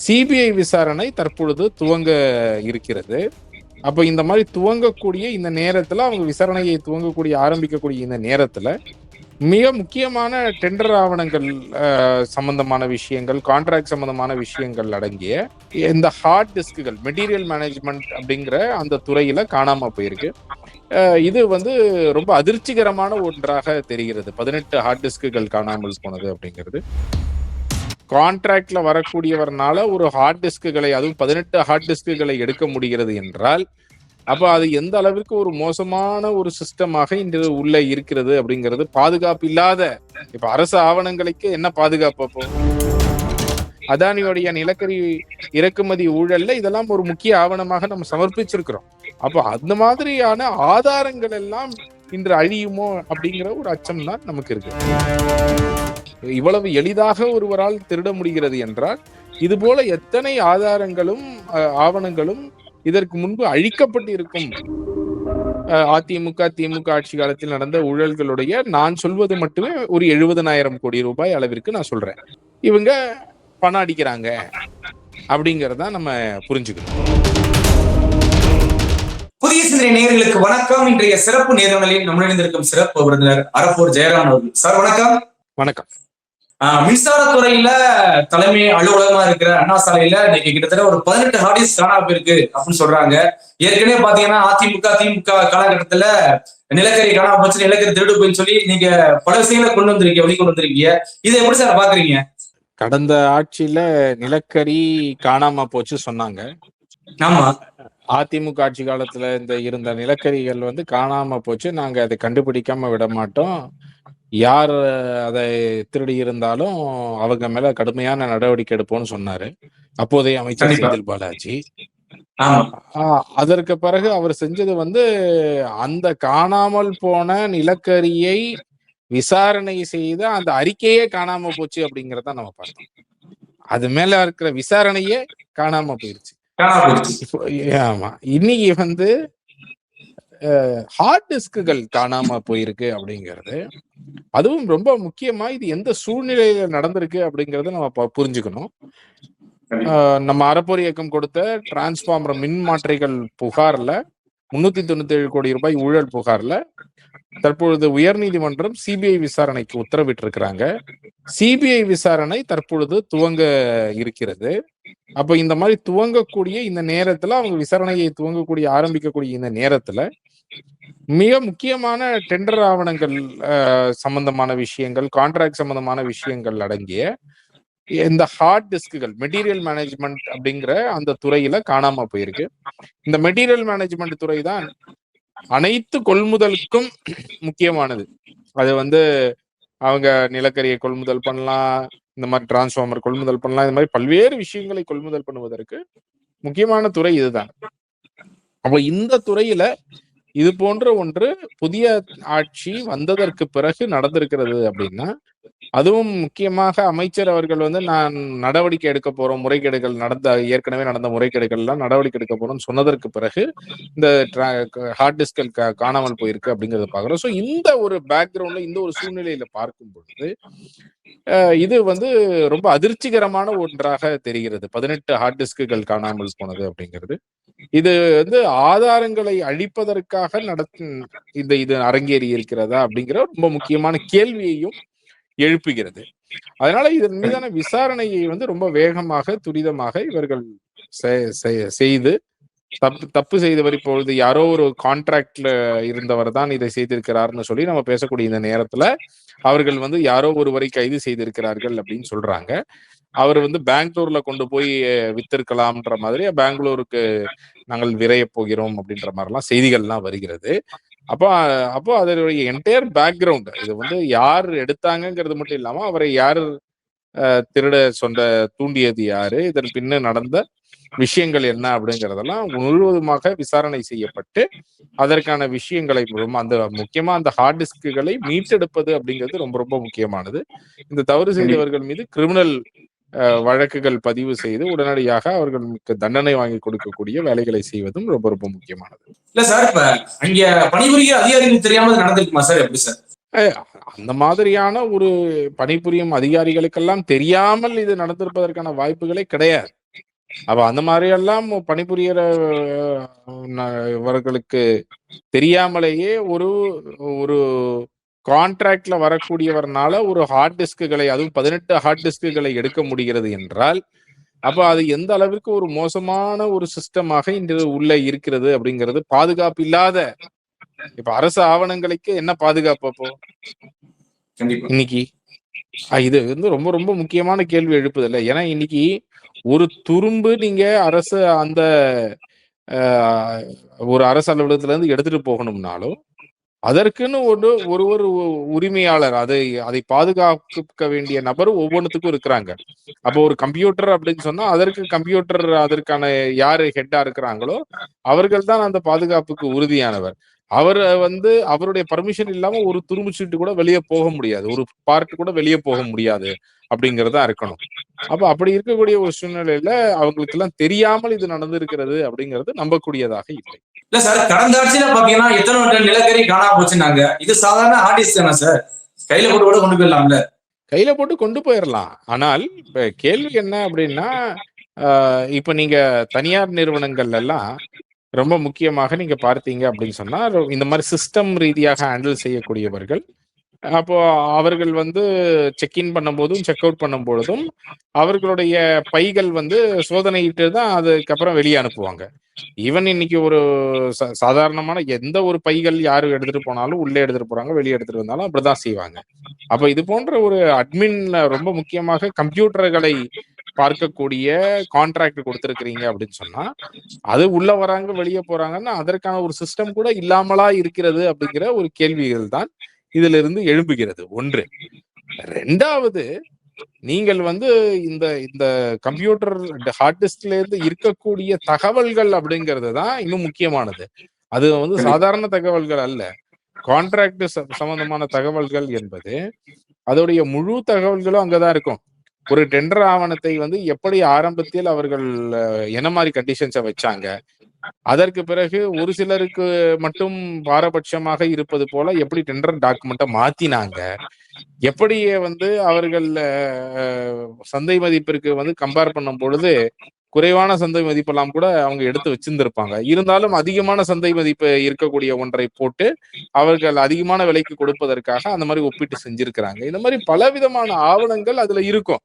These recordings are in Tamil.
சிபிஐ விசாரணை தற்பொழுது துவங்க இருக்கிறது. அப்ப இந்த மாதிரி துவங்கக்கூடிய இந்த நேரத்துல, அவங்க விசாரணையை ஆரம்பிக்கக்கூடிய இந்த நேரத்துல மிக முக்கியமான டெண்டர் ஆவணங்கள் சம்பந்தமான விஷயங்கள், கான்ட்ராக்ட் சம்பந்தமான விஷயங்கள் அடங்கிய இந்த ஹார்ட் டிஸ்க்குகள், மெட்டீரியல் மேனேஜ்மெண்ட் அப்படிங்கிற அந்த துறையில காணாம போயிருக்கு. இது ரொம்ப அதிர்ச்சிகரமான ஒன்றாக தெரிகிறது. 18 ஹார்ட் டிஸ்க்குகள் காணாமல் போனது அப்படிங்கிறது. கான்ட்ராக்ட்ல வரக்கூடியவர்னால ஒரு ஹார்ட் டிஸ்க்குகளை, அதுவும் 18 ஹார்ட் டிஸ்க்குகளை எடுக்க முடிகிறது என்றால், அப்ப அது எந்த அளவிற்கு ஒரு மோசமான ஒரு சிஸ்டமாக இன்று உள்ள இருக்கிறது அப்படிங்கிறது. பாதுகாப்பு இல்லாத, இப்ப அரசு ஆவணங்களுக்கு என்ன பாதுகாப்பு? அப்போ அதானியோடைய நிலக்கரி இறக்குமதி ஊழல்ல இதெல்லாம் ஒரு முக்கிய ஆவணமாக நம்ம சமர்ப்பிச்சிருக்கிறோம். அப்போ அந்த மாதிரியான ஆதாரங்கள் எல்லாம் இன்று அழியுமோ அப்படிங்கிற ஒரு அச்சம் தான் நமக்கு இருக்கு. இவ்வளவு எளிதாக ஒருவரால் திருட முடிகிறது என்றால், இது போல எத்தனை ஆதாரங்களும் ஆவணங்களும் இதற்கு முன்பு அழிக்கப்பட்டு இருக்கும். அதிமுக திமுக ஆட்சி காலத்தில் நடந்த ஊழல்களுடைய, நான் சொல்வது மட்டுமே ஒரு 70,000 கோடி ரூபாய் அளவிற்கு நான் சொல்றேன். இவங்க பணம் அடிக்கிறாங்க அப்படிங்கறத நம்ம புரிஞ்சுக்கணும். புதிய சிந்தனை நேயர்களுக்கு வணக்கம். இன்றைய சிறப்பு நேர்காணலில் நம்மிடம் சிறப்பு விருந்தினர் அரப்பூர் ஜெயராமன் அவர்கள். சார் வணக்கம். வணக்கம். மின்சாரத்துறையில தலைமை அலுவலகமா இருக்கிற அண்ணா சாலையில இன்னைக்கு கிட்டத்தட்ட ஒரு 18 ஹார்டிஸ் காணாம போயிருக்கு அப்படின்னு சொல்றாங்க. ஏற்கனவே பாத்தீங்கன்னா அதிமுக திமுக காலகட்டத்துல நிலக்கரி காணாம போச்சு, நிலக்கரி திருடு போயின்னு சொல்லி நீங்க பல விஷயங்களை வெளிக்கொண்டு வந்திருக்கீங்க. இதை எப்படி சார் பாக்குறீங்க? கடந்த ஆட்சியில நிலக்கரி காணாம போச்சு சொன்னாங்க. ஆமா, அதிமுக ஆட்சி காலத்துல இருந்த நிலக்கரிகள் காணாம போச்சு, நாங்க அதை கண்டுபிடிக்காம விட மாட்டோம், யார் அதை திருடி இருந்தாலும் அவங்க மேல கடுமையான நடவடிக்கை எடுப்போம்னு சொன்னாரு அப்போதைய அமைச்சர் செந்தில் பாலாஜி. அதற்கு பிறகு அவர் செஞ்சது அந்த காணாமல் போன நிலக்கரியை விசாரணை செய்த அந்த அறிக்கையே காணாம போச்சு அப்படிங்கறத நம்ம பார்த்தோம். அது மேல இருக்கிற விசாரணையே காணாம போயிருச்சு. ஆமா, இன்னைக்கு ஹார்ட் டிஸ்க்குகள் காணாம போயிருக்கு அப்படிங்கிறது, அதுவும் ரொம்ப முக்கியமா இது எந்த சூழ்நிலையில நடந்திருக்கு அப்படிங்கறத நம்ம புரிஞ்சுக்கணும். நம்ம அறப்போர் இயக்கம் கொடுத்த டிரான்ஸ்பார்மர் மின் மாற்றிகள் புகார்ல 397 கோடி ரூபாய் ஊழல் புகார்ல தற்பொழுது உயர்நீதிமன்றம் சிபிஐ விசாரணைக்கு உத்தரவிட்டிருக்கிறாங்க. சிபிஐ விசாரணை தற்பொழுது துவங்க இருக்கிறது. அப்ப இந்த மாதிரி துவங்கக்கூடிய இந்த நேரத்துல, அவங்க விசாரணையை ஆரம்பிக்கக்கூடிய இந்த நேரத்துல மிக முக்கியமான டெண்டர் ஆவணங்கள் சம்பந்தமான விஷயங்கள், கான்ட்ராக்ட் சம்பந்தமான விஷயங்கள் அடங்கிய இந்த ஹார்ட் டிஸ்க்குகள், மெட்டீரியல் மேனேஜ்மெண்ட் அப்படிங்கிற அந்த துறையில காணாம போயிருக்கு. இந்த மெட்டீரியல் மேனேஜ்மெண்ட் துறை தான் அனைத்து கொள்முதலுக்கும் முக்கியமானது. அது அவங்க நிலக்கரியை கொள்முதல் பண்ணலாம், இந்த மாதிரி டிரான்ஸ்பார்மர் கொள்முதல் பண்ணலாம், இந்த மாதிரி பல்வேறு விஷயங்களை கொள்முதல் பண்ணுவதற்கு முக்கியமான துறை இதுதான். அப்ப இந்த துறையில இது போன்ற ஒன்று புதிய ஆட்சி வந்ததற்கு பிறகு நடந்திருக்கிறது அப்படின்னா, அதுவும் முக்கியமாக அமைச்சர் அவர்கள் நான் நடவடிக்கை எடுக்க போறோம், முறைகேடுகள் ஏற்கனவே நடந்த முறைகேடுகள் எல்லாம் நடவடிக்கை எடுக்க போறோம்னு சொன்னதற்கு பிறகு இந்த ஹார்ட் டிஸ்கள் காணாமல் போயிருக்கு அப்படிங்கறத பாக்குறோம். ஸோ இந்த ஒரு பேக்ரவுண்ட்ல, இந்த ஒரு சூழ்நிலையில பார்க்கும் பொழுது இது ரொம்ப அதிர்ச்சிகரமான ஒன்றாக தெரிகிறது. 18 ஹார்ட் டிஸ்க்குகள் காணாமல் போனது அப்படிங்கிறது. இது ஆதாரங்களை அழிப்பதற்காக இது அரங்கேறி இருக்கிறதா அப்படிங்கிற ரொம்ப முக்கியமான கேள்வியையும் எழுப்புகிறது. அதனால இதன் மீதான விசாரணையை ரொம்ப வேகமாக, துரிதமாக இவர்கள் செய்து, தப்பு செய்தவர் இப்பொழுது யாரோ ஒரு கான்ட்ராக்ட்ல இருந்தவர் தான் இதை செய்திருக்கிறார்னு சொல்லி நம்ம பேசக்கூடிய இந்த நேரத்துல அவர்கள் யாரோ ஒருவரை கைது செய்திருக்கிறார்கள் அப்படின்னு சொல்றாங்க. அவர் பெங்களூர்ல கொண்டு போய் வித்திருக்கலாம்ன்ற மாதிரி, பெங்களூருக்கு நாங்கள் விரைய போகிறோம் அப்படின்ற மாதிரிலாம் செய்திகள்லாம் வருகிறது. அப்போ அதனுடைய என்டையர் பேக்ரவுண்ட், இது யார் எடுத்தாங்கிறது மட்டும் இல்லாம அவரை யார் திருட தூண்டியது யாரு, இதன் பின்ன நடந்த விஷயங்கள் என்ன அப்படிங்கறதெல்லாம் முழுவதுமாக விசாரணை செய்யப்பட்டு அதற்கான விஷயங்களை முக்கியமா அந்த ஹார்ட் டிஸ்க்குகளை மீட்டெடுப்பது அப்படிங்கிறது ரொம்ப ரொம்ப முக்கியமானது. இந்த தவறு செய்தவர்கள் மீது கிரிமினல் வழக்குகள் பதிவு செய்து உடனடியாக அவர்களுக்கு தண்டனை வாங்கி கொடுக்கக்கூடிய வேலைகளை செய்வதும் ரொம்ப ரொம்ப முக்கியமானது. இல்ல சார், இப்ப அங்க பணிபுரிய அதிகாரிகள் தெரியாமல் நடந்திருக்குமா சார்? எப்படி சார்? அந்த மாதிரியான ஒரு பணிபுரியும் அதிகாரிகளுக்கெல்லாம் தெரியாமல் இது நடந்திருப்பதற்கான வாய்ப்புகளே கிடையாது. அப்ப அந்த மாதிரி எல்லாம் பணிபுரியற இவர்களுக்கு தெரியாமலேயே ஒரு ஒரு கான்ட்ராக்ட்ல வரக்கூடியவர்னால ஒரு ஹார்ட் டிஸ்குகளை, அதுவும் 18 ஹார்ட் டிஸ்குகளை எடுக்க முடிகிறது என்றால், அப்ப அது எந்த அளவிற்கு ஒரு மோசமான ஒரு சிஸ்டமாக இன்று உள்ள இருக்கிறது அப்படிங்கிறது. பாதுகாப்பு இல்லாத இப்ப அரசு ஆவணங்களுக்கு என்ன பாதுகாப்பு அப்போ கண்டிப்பா இன்னைக்கு? இது வந்து ரொம்ப ரொம்ப முக்கியமான கேள்வி எழுப்புதில்ல. ஏன்னா இன்னைக்கு ஒரு துரும்பு நீங்க அரசு அந்த ஒரு அரசு அலுவலகத்துல இருந்து எடுத்துட்டு போகணும்னாலும் அதற்குன்னு ஒரு உரிமையாளர், அதை பாதுகாக்க வேண்டிய நபர் ஒவ்வொன்றுத்துக்கும் இருக்கிறாங்க. அப்போ ஒரு கம்ப்யூட்டர் அப்படின்னு சொன்னா அதற்கு கம்ப்யூட்டர் அதற்கான யாரு ஹெட்டா இருக்கிறாங்களோ அவர்கள் தான் அந்த பாதுகாப்புக்கு உறுதியானவர். அவர் வந்து அவருடைய பர்மிஷன் இல்லாம ஒரு துரும்பு சீட்டு கூட வெளியே போக முடியாது, ஒரு பார்ட் கூட வெளியே போக முடியாது அப்படிங்கறதா இருக்கணும். அப்ப அப்படி இருக்கக்கூடிய ஒரு சூழ்நிலையில அவங்களுக்கு எல்லாம் தெரியாமல் இது நடந்திருக்கிறது அப்படிங்கிறது நம்பக்கூடியதாக இல்லை. இல்ல சார், கடந்த ஆட்சியில பாத்தீங்கன்னா எத்தனை டன் நிலக்கரி காணாம போச்சுன்னாங்க. இது சாதாரண ஆர்டிஸ்ட் தானே சார், கையில போட்டு கூட கொண்டு போயிடலாம்ல. கையில போட்டு கொண்டு போயிடலாம். ஆனால் இப்ப கேள்வி என்ன அப்படின்னா, இப்ப நீங்க தனியார் நிறுவனங்கள் எல்லாம் ரொம்ப முக்கியமாக நீங்க பார்த்தீங்க அப்படின்னு சொன்னா, இந்த மாதிரி சிஸ்டம் ரீதியாக ஹேண்டில் செய்யக்கூடியவர்கள், அப்போ அவர்கள் வந்து செக் இன் பண்ணும்போதும் செக் அவுட் பண்ணும் பொழுதும் அவர்களுடைய பைகள் வந்து சோதனையிட்டு தான் அதுக்கப்புறம் வெளியே அனுப்புவாங்க. ஈவன் இன்னைக்கு ஒரு சாதாரணமான எந்த ஒரு பைகள் யாரு எடுத்துட்டு போனாலும் உள்ளே எடுத்துட்டு போறாங்க, வெளியே எடுத்துட்டு வந்தாலும் அப்படிதான் செய்வாங்க. அப்ப இது போன்ற ஒரு அட்மின் ரொம்ப முக்கியமாக கம்ப்யூட்டர்களை பார்க்கக்கூடிய கான்ட்ராக்ட் கொடுத்திருக்கிறீங்க அப்படின்னு சொன்னா, அது உள்ள வராங்க வெளியே போறாங்கன்னா அதற்கான ஒரு சிஸ்டம் கூட இல்லாமலா இருக்கிறது அப்படிங்கிற ஒரு கேள்விகள் தான் இதுல இருந்து எழும்புகிறது. ஒன்று. ரெண்டாவது, நீங்கள் வந்து இந்த இந்த கம்ப்யூட்டர் ஹார்ட் டிஸ்க்ல இருந்து இருக்கக்கூடிய தகவல்கள் அப்படிங்கிறது தான் இன்னும் முக்கியமானது. அது வந்து சாதாரண தகவல்கள் அல்ல. கான்ட்ராக்ட் சம்பந்தமான தகவல்கள் என்பது அதோடைய முழு தகவல்களும் அங்கதான் இருக்கும். ஒரு டெண்டர் ஆவணத்தை வந்து எப்படி ஆரம்பத்தில் அவர்கள் என்ன மாதிரி கண்டிஷன்ஸை வச்சாங்க, அதற்கு பிறகு ஒரு சிலருக்கு மட்டும் பாரபட்சமாக இருப்பது போல எப்படி டெண்டர் டாக்குமெண்ட்டை மாத்தினாங்க, எப்படியே வந்து அவர்கள் சந்தை மதிப்பிற்கு வந்து கம்பேர் பண்ணும் பொழுது குறைவான சந்தை மதிப்பெல்லாம் கூட அவங்க எடுத்து வச்சிருந்திருப்பாங்க. இருந்தாலும் அதிகமான சந்தை மதிப்பு இருக்கக்கூடிய ஒன்றை போட்டு அவர்கள் அதிகமான விலைக்கு கொடுப்பதற்காக அந்த மாதிரி ஒப்பிட்டு செஞ்சிருக்கிறாங்க. இந்த மாதிரி பலவிதமான ஆவணங்கள் அதுல இருக்கும்.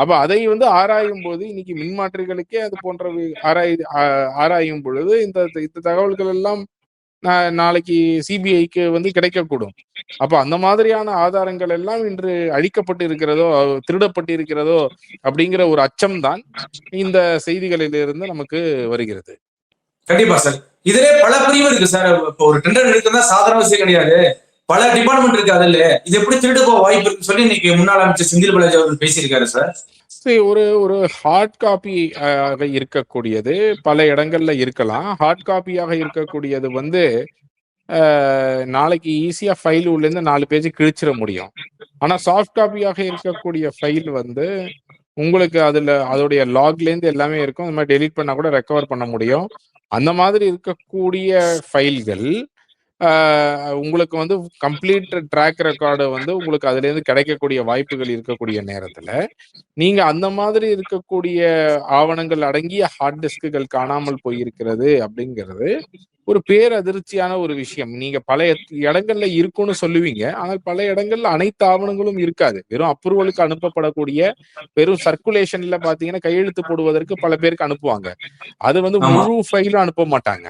அப்ப அதை வந்து ஆராயும் போது இன்னைக்கு மின்மாற்றிகளுக்கே அது போன்ற ஆராயும் பொழுது இந்த தகவல்கள் எல்லாம் நாளைக்கு சிபிஐக்கு வந்து கிடைக்கக்கூடும். அப்ப அந்த மாதிரியான ஆதாரங்கள் எல்லாம் இன்று அழிக்கப்பட்டு இருக்கிறதோ, திருடப்பட்டு இருக்கிறதோ அப்படிங்கிற ஒரு அச்சம்தான் இந்த செய்திகளிலிருந்து நமக்கு வருகிறது. கண்டிப்பா சார். இதுல பல பிரிவு இருக்கு சார். இப்போ ஒரு டெண்டர் எடுக்கிறதா சாதாரண விஷயம் கிடையாது. பல டிபார்ட்மெண்ட் இருக்கு அதுல. இது எப்படி திருட்டு போக வாய்ப்பு இருக்குன்னு சொல்லி இன்னைக்கு முன்னாள் அமைச்சர் செந்தில் பாலாஜி அவர்கள் பேசியிருக்காரு சார். ஒரு ஹார்ட் காப்பி இருக்கக்கூடியது பல இடங்கள்ல இருக்கலாம். ஹார்ட் காப்பியாக இருக்கக்கூடியது வந்து நாளைக்கு ஈஸியா ஃபைல் உள்ள இருந்து 4 பேஜ் கிழிச்சிட முடியும். ஆனா சாஃப்ட் காப்பியாக இருக்கக்கூடிய ஃபைல் வந்து உங்களுக்கு அதுல அதோடைய லாக்ல இருந்து எல்லாமே இருக்கும். இந்த மாதிரி டெலீட் பண்ணா கூட ரெக்கவர் பண்ண முடியும். அந்த மாதிரி இருக்கக்கூடிய ஃபைல்கள் உங்களுக்கு வந்து கம்ப்ளீட் ட்ராக் ரெக்கார்டு வந்து உங்களுக்கு அதுல இருந்து கிடைக்கக்கூடிய வாய்ப்புகள் இருக்கக்கூடிய நேரத்துல நீங்க அந்த மாதிரி இருக்கக்கூடிய ஆவணங்கள் அடங்கிய ஹார்ட் டிஸ்குகள் காணாமல் போயிருக்கிறது அப்படிங்கிறது ஒரு பேரதிர்ச்சியான ஒரு விஷயம். நீங்க பல இடங்கள்ல இருக்கும்னு சொல்லுவீங்க, ஆனால் பல இடங்கள்ல அனைத்து ஆவணங்களும் இருக்காது. வெறும் அப்ரூவலுக்கு அனுப்பப்படக்கூடிய வெறும் சர்க்குலேஷன்ல பாத்தீங்கன்னா கையெழுத்து போடுவதற்கு பல பேருக்கு அனுப்புவாங்க. அது வந்து முழு ஃபைலும் அனுப்ப மாட்டாங்க.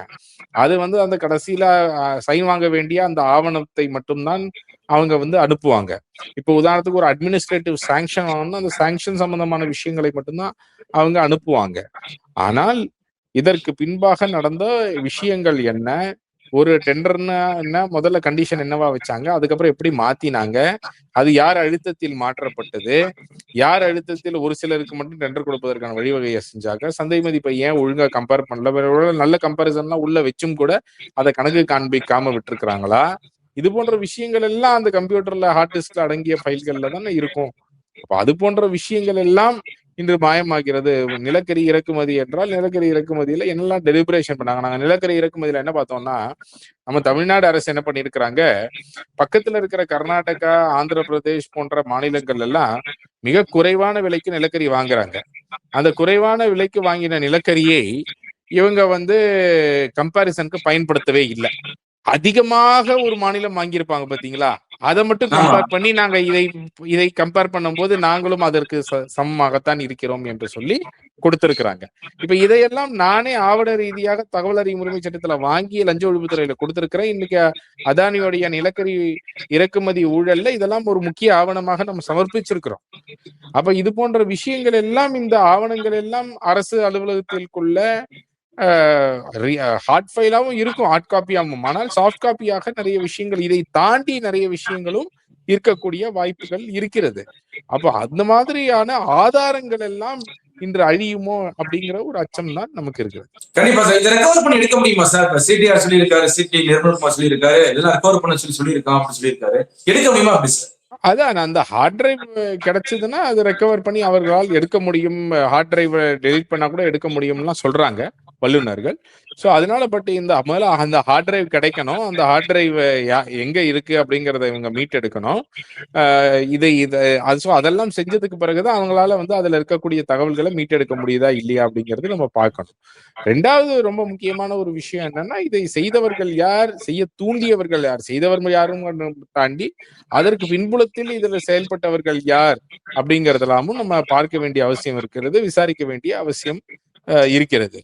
அது வந்து அந்த கடைசியில சைன் வாங்க வேண்டிய அந்த ஆவணத்தை மட்டும்தான் அவங்க வந்து அனுப்புவாங்க. இப்போ உதாரணத்துக்கு ஒரு அட்மினிஸ்ட்ரேட்டிவ் சாங்ஷன் ஆகணும்னா அந்த சாங்ஷன் சம்பந்தமான விஷயங்களை மட்டும்தான் அவங்க அனுப்புவாங்க. ஆனால் இதற்கு பின்பாக நடந்த விஷயங்கள் என்ன, ஒரு டெண்டர்னா என்ன, முதல்ல கண்டிஷன் என்னவா வச்சாங்க, அதுக்கப்புறம் எப்படி மாத்தினாங்க, அது யார் அழுத்தத்தில் மாற்றப்பட்டது, யார் அழுத்தத்தில் ஒரு சிலருக்கு மட்டும் டெண்டர் கொடுப்பதற்கான வழிவகையை செஞ்சாங்க, சந்தை மதிப்பை ஏன் ஒழுங்கா கம்பேர் பண்ணல, நல்ல கம்பேரிசன்லாம் உள்ள வச்சும் கூட அதை கணக்கு காண்பிக்காம விட்டுருக்காங்களா, இது போன்ற விஷயங்கள் எல்லாம் அந்த கம்ப்யூட்டர்ல ஹார்ட் டிஸ்க்ல அடங்கிய ஃபைல்கள்ல தானே இருக்கும். அப்ப அது போன்ற விஷயங்கள் எல்லாம் இன்று மாயமாகிறது. நிலக்கரி இறக்குமதி என்றால் நிலக்கரி இறக்குமதியில என்னெல்லாம் டெலிபரேஷன் பண்ணாங்க. நாங்க நிலக்கரி இறக்குமதியில என்ன பார்த்தோம்னா, நம்ம தமிழ்நாடு அரசு என்ன பண்ணிருக்கிறாங்க, பக்கத்துல இருக்கிற கர்நாடகா, ஆந்திர பிரதேஷ் போன்ற மாநிலங்கள் எல்லாம் மிக குறைவான விலைக்கு நிலக்கரி வாங்குறாங்க. அந்த குறைவான விலைக்கு வாங்கின நிலக்கரியை இவங்க வந்து கம்பாரிசனுக்கு பயன்படுத்தவே இல்லை. அதிகமாக ஒரு மாநிலம் வாங்கியிருப்பாங்க பாத்தீங்களா, அதை மட்டும் கம்பேர் பண்ணி நாங்க இதை கம்பேர் பண்ணும்போது நாங்களும் அதற்கு சமமாகத்தான் இருக்கிறோம் என்று சொல்லி கொடுத்திருக்கிறாங்க. இப்ப இதையெல்லாம் நானே ஆவண ரீதியாக தகவல் அறியும் உரிமை சட்டத்துல வாங்கி லஞ்ச ஒழிப்புத்துறையில கொடுத்திருக்கிறேன். இன்னைக்கு அதானியோடைய நிலக்கரி இறக்குமதி ஊழல்ல இதெல்லாம் ஒரு முக்கிய ஆவணமாக நம்ம சமர்ப்பிச்சிருக்கிறோம். அப்ப இது போன்ற விஷயங்கள் எல்லாம், இந்த ஆவணங்கள் எல்லாம் அரசு அலுவலகத்திற்குள்ள ஹார்ட் ஃபைலாவும் இருக்கும், ஹார்ட் காப்பியாகவும். ஆனால் சாஃப்ட் காப்பியாக நிறைய விஷயங்கள், இதை தாண்டி நிறைய விஷயங்களும் இருக்கக்கூடிய வாய்ப்புகள் இருக்கிறது. அப்போ அந்த மாதிரியான ஆதாரங்கள் எல்லாம் இன்று அழியுமோ அப்படிங்கிற ஒரு அச்சம் தான் நமக்கு இருக்கிறது. கண்டிப்பா சார். இதை ரெக்கவர் பண்ணி எடுக்க முடியுமா சார்? இப்ப சிடிஆர் சொல்லியிருக்காரு, சிடி நிர்மல்குமார் சொல்லியிருக்காரு, இதெல்லாம் ரெக்கவர் பண்ண சொல்லியிருக்கான் அப்படின்னு சொல்லியிருக்காரு. எடுக்க முடியுமா அப்படி சார்? அதான், அந்த ஹார்ட் டிரைவ் கிடைச்சதுன்னா அது ரெக்கவர் பண்ணி அவர்களால் எடுக்க முடியும். ஹார்ட் டிரைவ் டெலிட் பண்ணா கூட எடுக்க முடியும்லாம் சொல்றாங்க வல்லுநர்கள். ஸோ அதனால பட் இந்த முதல்ல அந்த ஹார்ட் டிரைவ் கிடைக்கணும். அந்த ஹார்ட் டிரைவ் எங்க இருக்கு அப்படிங்கிறத இவங்க மீட்டெடுக்கணும். ஸோ அதெல்லாம் செஞ்சதுக்கு பிறகுதான் அவங்களால வந்து அதுல இருக்கக்கூடிய தகவல்களை மீட்டெடுக்க முடியுதா இல்லையா அப்படிங்கிறது நம்ம பார்க்கணும். ரெண்டாவது ரொம்ப முக்கியமான ஒரு விஷயம் என்னன்னா, இதை செய்தவர்கள் யார், செய்ய தூண்டியவர்கள் யார், செய்தவர்கள் யாரும் தாண்டி அதற்கு பின்புலத்தில் இதுல செயல்பட்டவர்கள் யார் அப்படிங்கறதெல்லாமும் நம்ம பார்க்க வேண்டிய அவசியம் இருக்கிறது, விசாரிக்க வேண்டிய அவசியம் இருக்கிறது.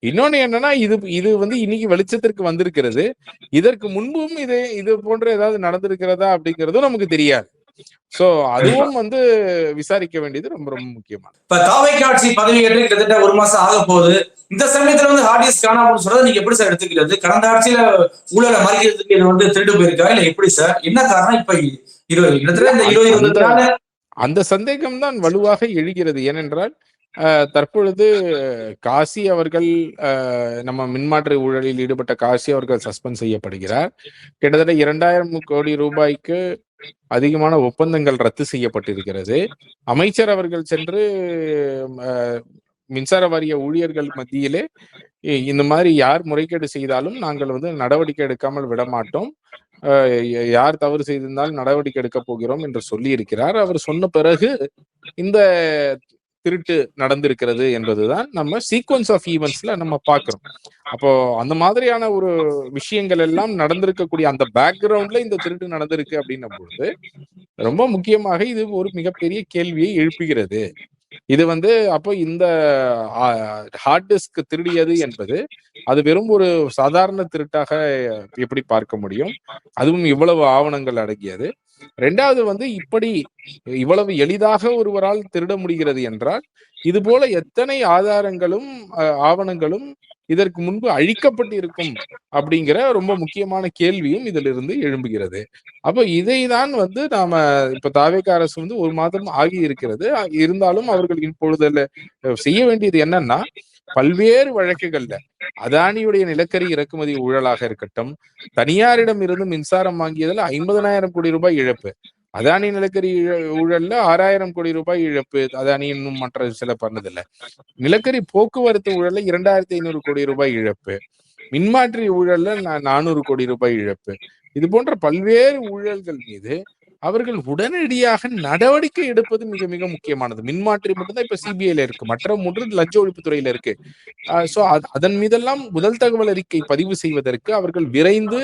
இன்னொன்னு என்னன்னா, இது வந்து இன்னைக்கு வெளிச்சத்திற்கு வந்திருக்கிறது. இதற்கு முன்பும் இது போன்ற ஏதாவது நடந்திருக்கிறதா அப்படிங்கிறதும் நமக்கு தெரியாது. சோ அதுவும் வந்து விசாரிக்க வேண்டியது ரொம்ப ரொம்ப முக்கியமான. இப்ப தாவேக்கா ஆட்சி பதவியேற்று கிட்டத்தட்ட 1 மாசம் ஆக போகுது. இந்த சமயத்துல வந்து ஹார்ட் டிஸ்க் காணாமல் சொல்றதை நீங்க எப்படி சார் எடுத்துக்கிறது? கடந்த ஆட்சியில ஊழலை மறைக்கிறதுக்கு இது வந்து திருடு போயிருக்கா இல்ல எப்படி சார்? என்ன காரணம்? இப்ப அந்த சந்தேகம் தான் வலுவாக எழுகிறது. ஏனென்றால் தற்பொழுது காசி அவர்கள், நம்ம மின்மாற்றி ஊழலில் ஈடுபட்ட காசி அவர்கள் சஸ்பெண்ட் செய்யப்படுகிறார். கிட்டத்தட்ட 2000 கோடி ரூபாய்க்கு அதிகமான ஒப்பந்தங்கள் ரத்து செய்யப்பட்டிருக்கிறது. அமைச்சர் அவர்கள் சென்று மின்சார வாரிய ஊழியர்கள் மத்தியிலே இந்த மாதிரி யார் முறைகேடு செய்தாலும் நாங்கள் வந்து நடவடிக்கை எடுக்காமல் விட மாட்டோம், யார் தவறு செய்திருந்தாலும் நடவடிக்கை எடுக்க போகிறோம் என்று சொல்லி இருக்கிறார். அவர் சொன்ன பிறகு இந்த திருட்டு நடந்திருக்கிறது என்பதுதான் நம்ம சீக்வன்ஸ் ஆஃப் ஈவெண்ட்ஸ்ல நம்ம பார்க்கிறோம். அப்போ அந்த மாதிரியான ஒரு விஷயங்கள் எல்லாம் நடந்திருக்கக்கூடிய அந்த பேக்ரவுண்ட்ல இந்த திருட்டு நடந்திருக்கு அப்படின்னும் பொழுது ரொம்ப முக்கியமாக இது ஒரு மிகப்பெரிய கேள்வியை எழுப்புகிறது. இது வந்து அப்போ இந்த ஹார்ட் டிஸ்க் திருடியது என்பது அது வெறும் ஒரு சாதாரண திருட்டாக எப்படி பார்க்க முடியும்? அதுவும் இவ்வளவு ஆவணங்கள் அடங்கியது. ரெண்டாவது வந்து இவ்வளவு எளிதாக ஒருவரால் திருட முடிகிறது என்றால் இது போல எத்தனை ஆதாரங்களும் ஆவணங்களும் இதற்கு முன்பு அழிக்கப்பட்டு இருக்கும் அப்படிங்கிற ரொம்ப முக்கியமான கேள்வியும் இதிலிருந்து எழும்புகிறது. அப்போ இதைதான் வந்து நாம இப்ப தாவேக்கா அரசு வந்து 1 மாதம் ஆகி இருக்கிறது. இருந்தாலும் அவர்கள் இப்பொழுது செய்ய வேண்டியது என்னன்னா, பல்வேறு வழக்குகள்ல அதானியுடைய நிலக்கரி இறக்குமதி ஊழலாக இருக்கட்டும், தனியாரிடம் இருந்து மின்சாரம் வாங்கியதுல 50,000 கோடி ரூபாய் இழப்பு, அதானி நிலக்கரி ஊழல்ல 6,000 கோடி ரூபாய் இழப்பு, அதானி இன்னும் மற்ற சில பண்ணதில்லை. நிலக்கரி போக்குவரத்து ஊழல்ல 2,500 கோடி ரூபாய் இழப்பு, மின்மாற்றி ஊழல்ல 400 கோடி ரூபாய் இழப்பு. இது போன்ற பல்வேறு ஊழல்கள் மீது அவர்கள் உடனடியாக நடவடிக்கை எடுப்பது மிக மிக முக்கியமானது. மின்மாற்றி மட்டும்தான் இப்ப சிபிஐல இருக்கு, மற்ற 3 லஞ்ச ஒழிப்புத்துறையில இருக்கு. சோ அதன் மீதெல்லாம் முதல் தகவல் அறிக்கை பதிவு செய்வதற்கு அவர்கள் விரைந்து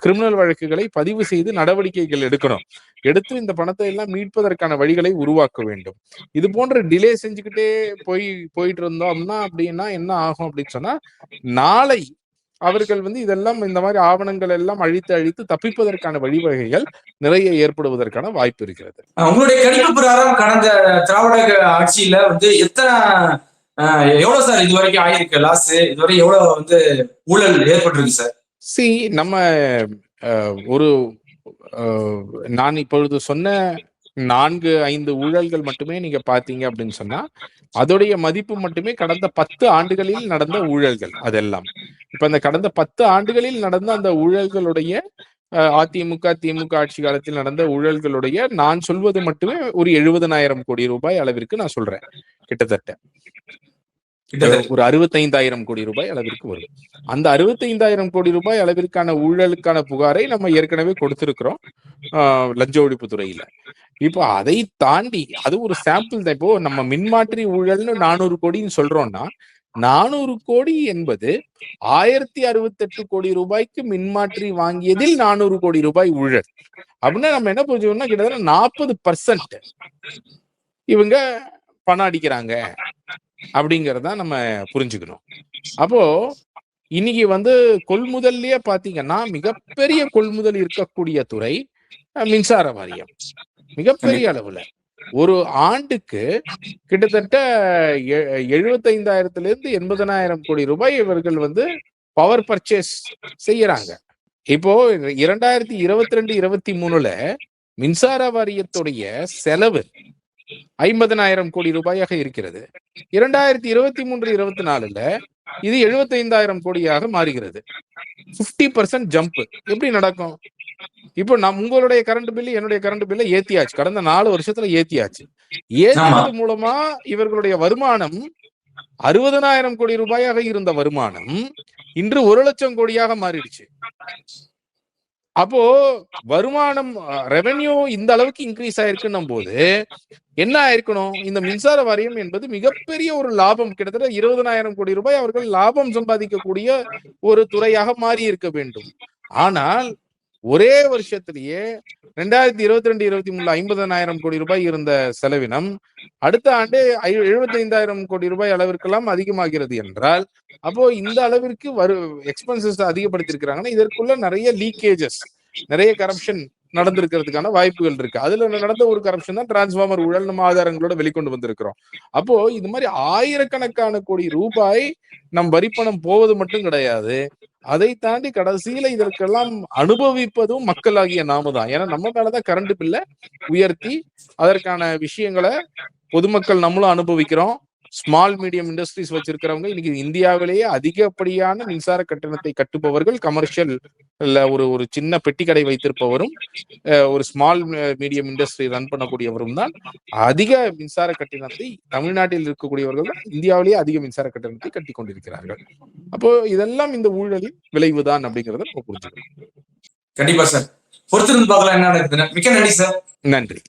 கிரிமினல் வழக்குகளை பதிவு செய்து நடவடிக்கைகள் எடுக்கணும். எடுத்து இந்த பணத்தை எல்லாம் மீட்பதற்கான வழிகளை உருவாக்க வேண்டும். இது போன்ற டிலே செஞ்சுக்கிட்டே போயிட்டு இருந்தோம்னா அப்படின்னா என்ன ஆகும் அப்படின்னு சொன்னா, நாளை அவர்கள் வந்து இதெல்லாம் இந்த மாதிரி ஆவணங்கள் எல்லாம் அழித்து தப்பிப்பதற்கான வழிவகைகள் நிறைய ஏற்படுவதற்கான வாய்ப்பு இருக்கிறது. உங்களுடைய கணிப்பு பிரகாரம் கடந்த திராவிட ஆட்சியில வந்து எவ்வளவு சார் இதுவரைக்கும் ஆயிருக்கு லாஸ்? இதுவரை எவ்வளவு வந்து ஊழல் ஏற்பட்டிருக்கு சார்? நம்ம நான் இப்பொழுது சொன்ன 4-5 ஊழல்கள் மட்டுமே நீங்க பாத்தீங்க அப்படின்னு சொன்னா அதோடைய மதிப்பு மட்டுமே கடந்த 10 ஆண்டுகளில் நடந்த ஊழல்கள் அதெல்லாம். இப்ப அந்த கடந்த 10 ஆண்டுகளில் நடந்த அந்த ஊழல்களுடைய அதிமுக திமுக ஆட்சி காலத்தில் நடந்த ஊழல்களுடைய நான் சொல்வது மட்டுமே ஒரு 70,000 கோடி ரூபாய் அளவிற்கு நான் சொல்றேன் கிட்டத்தட்ட. கிட்டத்தட்ட ஒரு 65,000 கோடி ரூபாய் அளவிற்கு வரும். அந்த 65,000 கோடி ரூபாய் அளவிற்கான ஊழலுக்கான புகாரை நம்ம ஏற்கனவே கொடுத்திருக்கிறோம் லஞ்ச ஒழிப்பு துறையில. இப்போ அதை தாண்டி அது ஒரு சாம்பிள் தான். இப்போ நம்ம மின்மாற்றி ஊழல்னு 400 கோடின்னு சொல்றோம்னா 400 கோடி என்பது 1068 கோடி ரூபாய்க்கு மின்மாற்றி வாங்கியதில் 400 கோடி ரூபாய் ஊழல் அப்படின்னா நம்ம என்ன புரிஞ்சுக்கணும்னா கிட்டத்தட்ட 40% இவங்க பணம் அடிக்கிறாங்க அப்படிங்கறத நம்ம புரிஞ்சுக்கணும். அப்போ இன்னைக்கு வந்து கொள்முதல்லயே பாத்தீங்கன்னா மிகப்பெரிய கொள்முதல் இருக்கக்கூடிய துறை மின்சார வாரியம். மிகப்பெரிய அளவுல ஒரு ஆண்டுக்கு கிட்டத்தட்ட 75,000 80,000 கோடி ரூபாய் இவர்கள் வந்து பவர் பர்ச்சேஸ் செய்யறாங்க. இப்போ 2022-23 மின்சார வாரியத்துடைய செலவு 50,000 கோடி ரூபாயாக இருக்கிறது. 2023-24 இது 75,000 கோடியாக மாறுகிறது. 50% ஜம்ப் எப்படி நடக்கும்? இப்போ உங்களுடைய கரண்ட் பில்லு என்னுடைய கரண்ட் பில்ல ஏத்தியாச்சு. கடந்த 4 வருஷத்துல ஏத்தியாச்சு. ஏத்தியது மூலமா இவர்களுடைய வருமானம் 60,000 கோடி ரூபாயாக இருந்த வருமானம் இன்று 1,00,000 கோடியாக மாறிடுச்சு. அப்போ வருமானம் ரெவென்யூ இந்த அளவுக்கு இன்க்ரீஸ் ஆயிருக்குன்னும் போது என்ன ஆயிருக்கணும்? இந்த மின்சார வாரியம் என்பது மிகப்பெரிய ஒரு லாபம், கிட்டத்தட்ட 20,000 கோடி ரூபாய் அவர்கள் லாபம் சம்பாதிக்கக்கூடிய ஒரு துறையாக மாறி இருக்க வேண்டும். ஆனால் ஒரே வருஷத்திலேயே 2022-23 50,000 கோடி ரூபாய் இருந்த செலவினம் அடுத்த ஆண்டு 75,000 கோடி ரூபாய் அளவிற்கெல்லாம் அதிகமாகிறது என்றால் அப்போ இந்த அளவிற்கு எக்ஸ்பென்சஸ் அதிகப்படுத்திருக்கிறாங்கன்னா இதற்குள்ள நிறைய லீக்கேஜஸ், நிறைய கரப்ஷன் நடந்திருக்கிறதுக்கான வாய்ப்புகள் இருக்கு. அதுல நடந்த ஒரு கரப்ஷன் தான் டிரான்ஸ்பார்மர் ஊழல். நம்ம ஆதாரங்களோட வெளிக்கொண்டு வந்திருக்கிறோம். அப்போ இது மாதிரி ஆயிரக்கணக்கான கோடி ரூபாய் நம் வரிப்பணம் போவது மட்டும் கிடையாது, அதை தாண்டி கடைசியில இதற்கெல்லாம் அனுபவிப்பதும் மக்களாகிய நாம தான். ஏன்னா நம்ம மேலதான் கரண்ட் பில்ல உயர்த்தி அதற்கான விஷயங்களை பொதுமக்கள் நம்மளும் அனுபவிக்கிறோம். ஸ்மால் மீடியம் இண்டஸ்ட்ரீஸ் வச்சிருக்கிறவங்க இன்னைக்கு இந்தியாவிலேயே அதிகப்படியான மின்சார கட்டணத்தை கட்டுபவர்கள் கமர்ஷியல் ஒரு சின்ன பெட்டி கடை வைத்திருப்பவரும் ஒரு ஸ்மால் மீடியம் இண்டஸ்ட்ரி ரன் பண்ணக்கூடியவரும் தான் அதிக மின்சார கட்டணத்தை தமிழ்நாட்டில் இருக்கக்கூடியவர்கள் தான் இந்தியாவிலேயே அதிக மின்சார கட்டணத்தை கட்டி கொண்டிருக்கிறார்கள். அப்போ இதெல்லாம் இந்த ஊழலின் விளைவுதான் அப்படிங்கறத நம்ம புரிஞ்சுக்கணும். கண்டிப்பா சார், பொறுத்திருந்து பார்க்கலாம் என்ன நடக்குதுன்னு. மிக்க நன்றி சார். நன்றி.